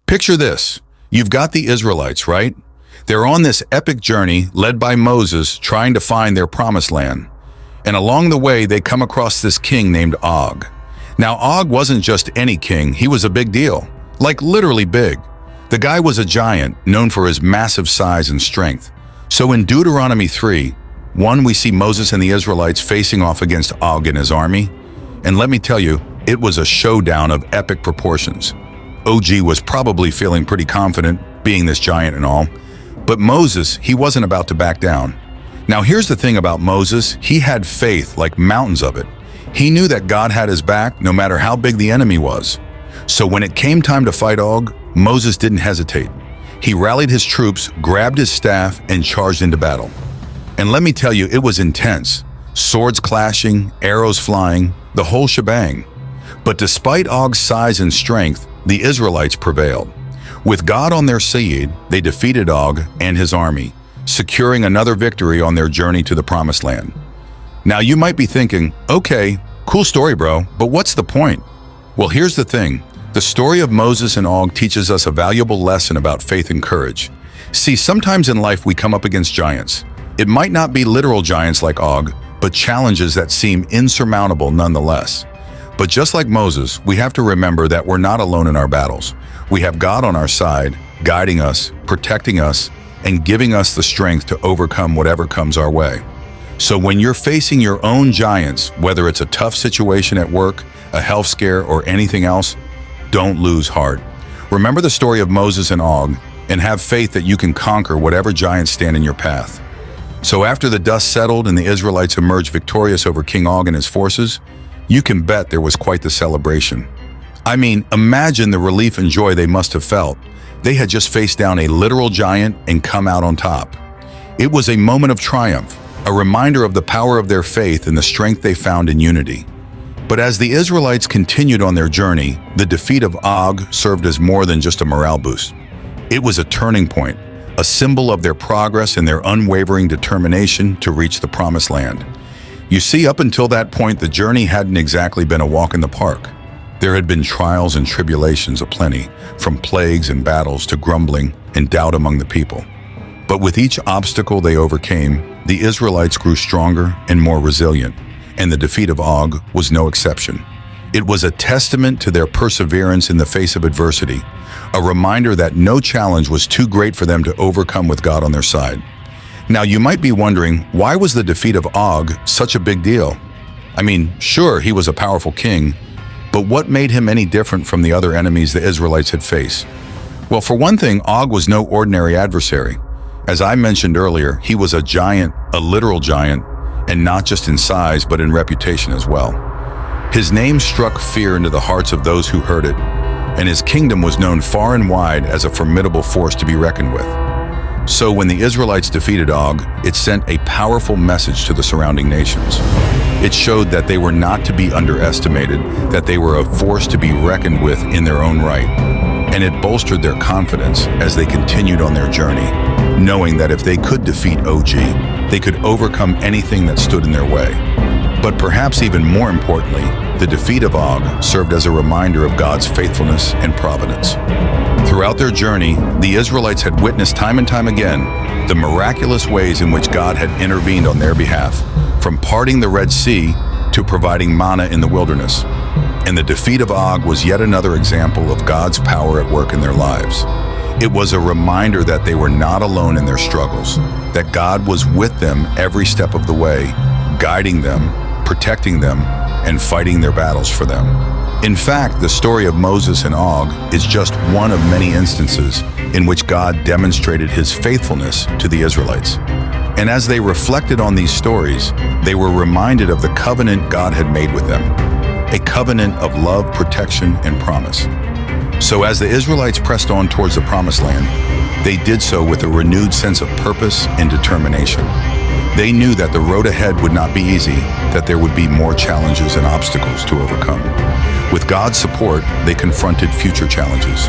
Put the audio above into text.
Picture this. You've got the Israelites, right? They're on this epic journey led by Moses trying to find their promised land. And along the way, they come across this king named Og. Now, Og wasn't just any king, he was a big deal. Like literally big. The guy was a giant, known for his massive size and strength. So in Deuteronomy 3:1, we see Moses and the Israelites facing off against Og and his army. And let me tell you, it was a showdown of epic proportions. Og was probably feeling pretty confident, being this giant and all. But Moses, he wasn't about to back down. Now here's the thing about Moses, he had faith like mountains of it. He knew that God had his back no matter how big the enemy was. So when it came time to fight Og, Moses didn't hesitate. He rallied his troops, grabbed his staff, and charged into battle. And let me tell you, it was intense. Swords clashing, arrows flying, the whole shebang. But despite Og's size and strength, the Israelites prevailed. With God on their side, they defeated Og and his army, securing another victory on their journey to the Promised Land. Now you might be thinking, okay, cool story, bro, but what's the point? Well, here's the thing. The story of Moses and Og teaches us a valuable lesson about faith and courage. See, sometimes in life we come up against giants. It might not be literal giants like Og, but challenges that seem insurmountable nonetheless. But just like Moses, we have to remember that we're not alone in our battles. We have God on our side, guiding us, protecting us, and giving us the strength to overcome whatever comes our way. So when you're facing your own giants, whether it's a tough situation at work, a health scare, or anything else, don't lose heart. Remember the story of Moses and Og, and have faith that you can conquer whatever giants stand in your path. So after the dust settled and the Israelites emerged victorious over King Og and his forces, you can bet there was quite the celebration. I mean, imagine the relief and joy they must have felt. They had just faced down a literal giant and come out on top. It was a moment of triumph, a reminder of the power of their faith and the strength they found in unity. But as the Israelites continued on their journey, the defeat of Og served as more than just a morale boost. It was a turning point, a symbol of their progress and their unwavering determination to reach the Promised Land. You see, up until that point, the journey hadn't exactly been a walk in the park. There had been trials and tribulations aplenty, from plagues and battles to grumbling and doubt among the people. But with each obstacle they overcame, the Israelites grew stronger and more resilient, and the defeat of Og was no exception. It was a testament to their perseverance in the face of adversity, a reminder that no challenge was too great for them to overcome with God on their side. Now you might be wondering, why was the defeat of Og such a big deal? I mean, sure, he was a powerful king, but what made him any different from the other enemies the Israelites had faced? Well, for one thing, Og was no ordinary adversary. As I mentioned earlier, he was a giant, a literal giant, and not just in size, but in reputation as well. His name struck fear into the hearts of those who heard it, and his kingdom was known far and wide as a formidable force to be reckoned with. So when the Israelites defeated Og, it sent a powerful message to the surrounding nations. It showed that they were not to be underestimated, that they were a force to be reckoned with in their own right. And it bolstered their confidence as they continued on their journey, knowing that if they could defeat Og, they could overcome anything that stood in their way. But perhaps even more importantly, the defeat of Og served as a reminder of God's faithfulness and providence. Throughout their journey, the Israelites had witnessed time and time again the miraculous ways in which God had intervened on their behalf, from parting the Red Sea to providing manna in the wilderness. And the defeat of Og was yet another example of God's power at work in their lives. It was a reminder that they were not alone in their struggles, that God was with them every step of the way, guiding them, protecting them, and fighting their battles for them. In fact, the story of Moses and Og is just one of many instances in which God demonstrated his faithfulness to the Israelites. And as they reflected on these stories, they were reminded of the covenant God had made with them, a covenant of love, protection, and promise. So as the Israelites pressed on towards the Promised Land, they did so with a renewed sense of purpose and determination. They knew that the road ahead would not be easy, that there would be more challenges and obstacles to overcome. With God's support, they confronted future challenges.